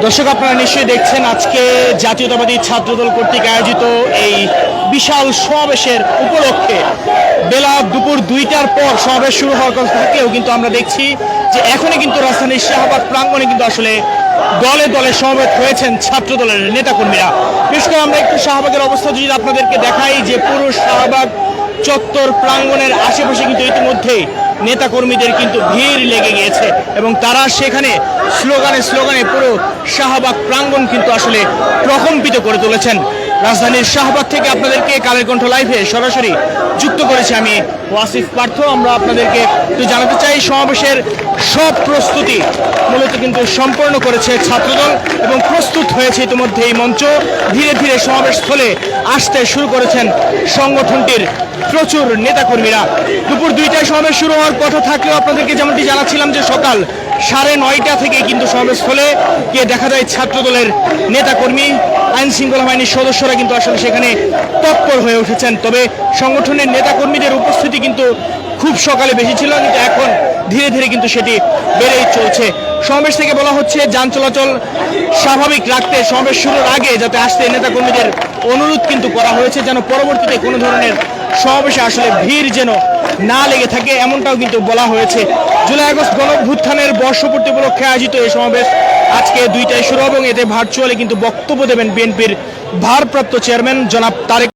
দর্শক, আপনারা নিশ্চয়ই দেখছেন আজকে জাতীয়তাবাদী ছাত্রদল কর্তৃক আয়োজিত এই বিশাল সমাবেশের উপলক্ষে বেলা দুপুর 2টার পর সমাবেশ শুরু হওয়ার কথা থাকলেও কিন্তু আমরা দেখছি যে এখনই কিন্তু রাজধানীর শাহবাগ প্রাঙ্গণে কিন্তু আসলে দলে দলে সমবেত হয়েছেন ছাত্রদলের নেতাকর্মীরা। বিশেষ করে আমরা একটু শাহবাগের অবস্থা যদি আপনাদেরকে দেখাই, যে পুরো শাহবাগ চত্বর প্রাঙ্গণের আশেপাশে কিন্তু ইতিমধ্যেই নেতাকর্মীদের কিন্তু ভিড় লেগে গিয়েছে এবং তারা সেখানে স্লোগানে স্লোগানে পুরো শাহবাগ প্রাঙ্গণ কিন্তু আসলে প্রকম্পিত করে তুলেছেন। রাজধানীর শাহবাগ থেকে আপনাদেরকে কালের কণ্ঠ লাইভে সরাসরি যুক্ত করেছি আমি ওয়াসিফ পার্থ। আমরা আপনাদেরকে একটু জানাতে চাই, সমাবেশের সব প্রস্তুতি মূলত কিন্তু সম্পন্ন করেছে ছাত্রদল এবং প্রস্তুত হয়েছে ইতিমধ্যে এই মঞ্চ। ধীরে ধীরে সমাবেশ স্থলে আসতে শুরু করেছেন সংগঠনটির প্রচুর নেতাকর্মীরা। দুপুর 2টায় সমাবেশ শুরু হওয়ার কথা থাকলেও আপনাদেরকে যেমনটি জানাচ্ছিলাম যে সকাল 9:30 থেকে কিন্তু সমাবেশস্থলে গিয়ে দেখা যায় ছাত্রদলের নেতাকর্মী, আইন শৃঙ্খলা বাহিনীর সদস্যরা কিন্তু আসলে সেখানে তৎপর হয়ে উঠেছেন। তবে সংগঠনের নেতাকর্মীদের উপস্থিতি কিন্তু খুব সকালে বেশি ছিল, কিন্তু এখন ধীরে ধীরে কিন্তু সেটি বেড়েই চলছে। সমাবেশ থেকে বলা হচ্ছে যান চলাচল স্বাভাবিক রাখতে সমাবেশ শুরুর আগে যাতে আসতে নেতাকর্মীদের অনুরোধ কিন্তু করা হয়েছে, যেন পরবর্তীতে কোনো ধরনের সমাবেশে আসলে ভিড় যেন না লেগে থাকে, এমনটাও কিন্তু বলা হয়েছে। জুলাই আগস্ট গণঅভ্যুত্থানের বর্ষপূর্তি উপলক্ষে আয়োজিত এই সমাবেশ আজকে 2টায় শুরু হবে এবং এতে ভার্চুয়ালি কিন্তু বক্তব্য দেবেন বিএনপির ভারপ্রাপ্ত চেয়ারম্যান জনাব তারেক